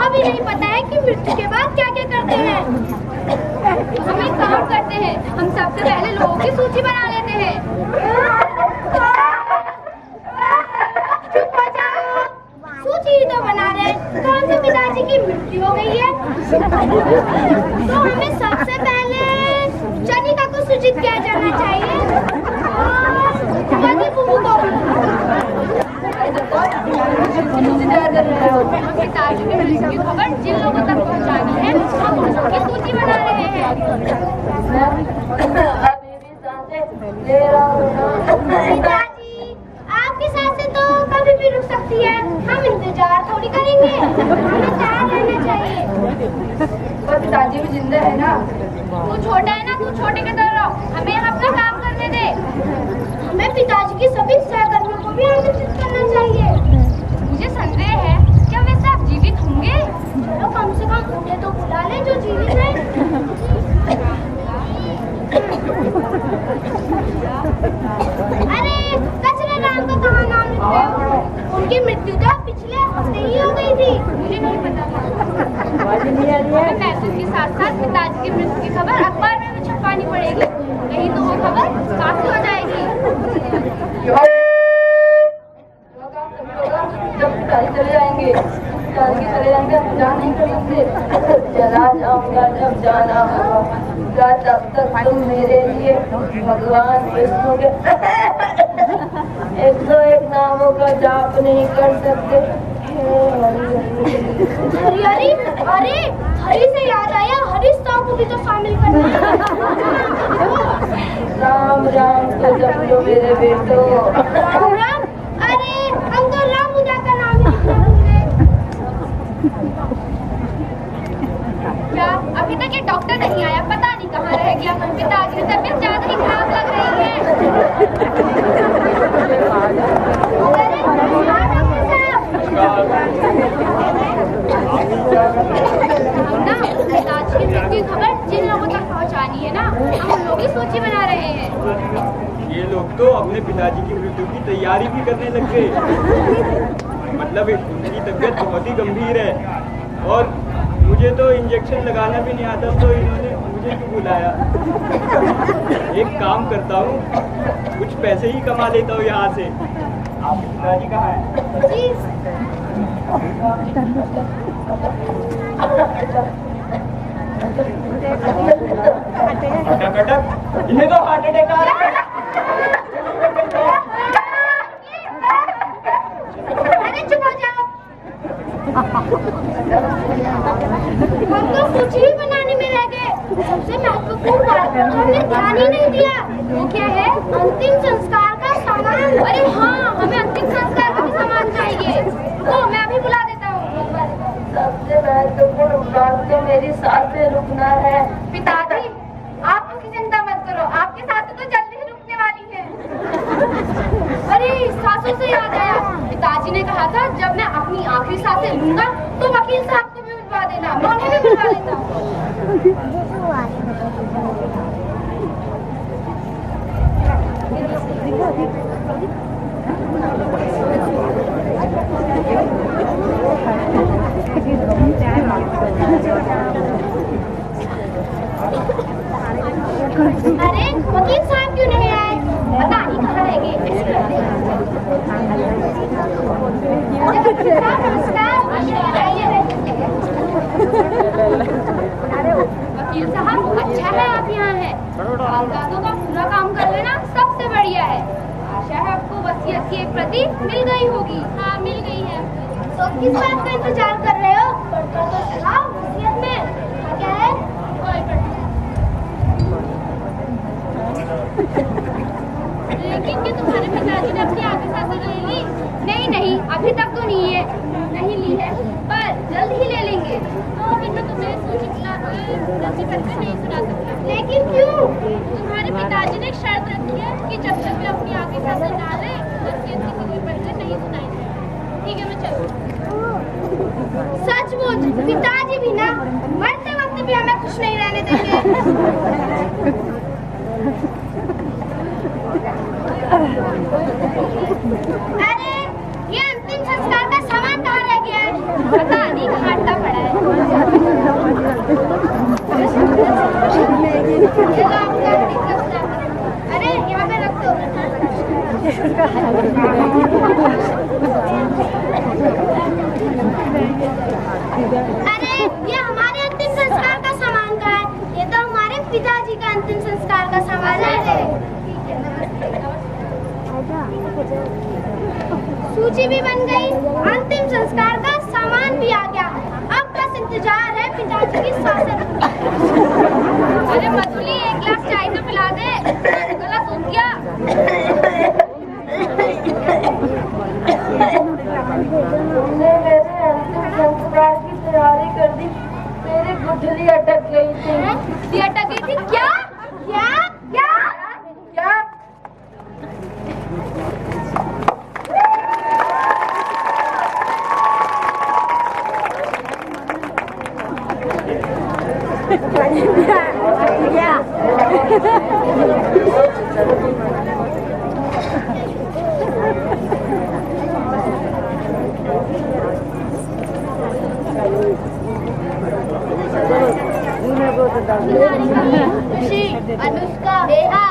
अभी नहीं पता है कि मृत्यु के बाद क्या क्या करते हैं। हम एक काम करते हैं, हम सबसे पहले लोगों की सूची बना लेते हैं। चुप हो जाओ, सूची ही तो बना रहे। कौन से पिताजी की मृत्यु हो गई है? तो हमें सबसे पहले जनिका को सूचित किया जाना चाहिए और मधु बुबू को। पिताजी की मृत्यु की खबर जिन लोगों तक पहुंचानी है हम उनकी सूची बना रहे हैं। पिताजी, आपकी सांसें तो कभी भी रुक सकती है, हम इंतजार थोड़ी करेंगे, हमें तैयार रहना चाहिए। पर पिताजी भी जिंदा है ना? तू छोटा है ना, तू छोटे के तरह रहो, हमें अपना काम करने दे। हमें पिताजी की सभी सहकर्मियों को भी आमंत्रित करना चाहिए। मुझे संदेह है, क्या वे सब जीवित होंगे? चलो कम से कम उन्हें तो बुला ले जो जीवित है। अरे कचरे राम का कहाँ नाम लिखा? उनकी मृत्यु तो पिछले हफ्ते ही हो गई थी। मुझे नहीं पता था। हमें पैसों के साथ साथ पिताजी की मृत्यु की खबर अखबार में भी छपवानी पड़ेगी, नहीं तो वो खबर काफी हो जाएगी। जब पिताजी चले जाएंगे हम जा नहीं कर सकते। चला जाऊंगा जब जाना होगा, तब तक तुम मेरे लिए भगवान विष्णु के 101 नामों का जाप नहीं कर सकते। हरी अरे हरी से याद आया, हरीश साहब को भी तो शामिल करना है। राम राम तो जप लो मेरे बेटो। राम राम, अरे हम तो राम उदा का नाम ही लिखना भूले। क्या अभी तक ये डॉक्टर नहीं आया? पता नहीं कहाँ रह गया। पिताजी की तबीयत ज्यादा ही खराब लग रही है। पिताजी की मृत्यु की खबर जिन लोगों तक पहुँचानी है ना, हम उन लोगों की सूची बना रहे हैं। ये लोग तो अपने पिताजी की मृत्यु की तैयारी भी करने लग गए। मतलब उनकी तबीयत बहुत ही गंभीर है और मुझे तो इंजेक्शन लगाना भी नहीं आता, तो इन्होंने मुझे क्यों बुलाया? एक काम करता हूँ, कुछ पैसे ही कमा लेता हूँ यहाँ से। आपके पिताजी कहाँ है? जी अटक, इन्हें तो हार्ट अटैक आ रहा है। अरे चुप हो जाओ। हम तो सूची ही बनाने में रह गए। सबसे महत्वपूर्ण बात पर हमने ध्यान ही नहीं दिया। वो क्या है? अंतिम संस्कार का सामान। अरे हाँ, हमें अंतिम संस्कार का भी सामान चाहिए। रुको, मैं अभी बुला देता हूँ। सबसे महत्वपूर्ण बात तो मेरी सांसें रुकना है। पिताजी, आप उसकी चिंता मत करो, आपकी सांसें तो जल्दी ही रुकने वाली है। अरे सांसों से याद आया, पिताजी ने कहा था जब मैं अपनी आखिरी सांसें लूंगा तो वकील साहब को भी मिलवा देना। मैं उन्हें भी मिलवा लेता हूँ। अरे वकील साहब क्यों नहीं आए? पता नहीं कहाँ रह गए। वकील साहब, अच्छा है आप यहाँ हैं। कागजातों का पूरा काम कर लेना सबसे बढ़िया है। आशा है आपको वसीयत की एक प्रति मिल गई होगी। हाँ, मिल गई है। तो किस बात का इंतजार कर रहे हो? तो चलाओ वसीयत में क्या है? लेकिन क्या तुम्हारे पिताजी ने अपनी आखिरी सांसें ले ली? नहीं, अभी तक तो नहीं ली है, पर जल्द ही ले लेंगे। तो अभी मैं तुम्हें सूची जल्दी करके नहीं सुना सकता। लेकिन क्यों? तुम्हारे पिताजी ने एक शर्त रखी है कि जब तक वे अपनी आखिरी सांसें ना लें, वसीयत किसी भी पढ़कर नहीं सुनाई जाए। ठीक है, मैं चलूँ। सचमुच पिताजी भी ना मरते वक्त भी हमें खुश नहीं रहने देंगे। अरे ये अंतिम संस्कार का सामान कहाँ रह गया है? पता नहीं कहाँ अटका पड़ा है। अरे यहाँ पे रख दो। अरे ये हमारे अंतिम संस्कार का सामान का है। ये तो हमारे पिताजी का अंतिम संस्कार का सामान है। सूची भी बन गई, अंतिम संस्कार का सामान भी आ गया। अब बस इंतजार है पिताजी की स्वास्थ्य। अरे मधुली, एक गिलास चाय तो पिला दे, गला सूख गया। तुमने मेरे अंतिम संस्कार की तैयारी कर दी, मेरी गुठली अटक गई थी। ये अटक गई थी? क्या क्या क्या क्या? खुशी, अनुष्का, नेहा,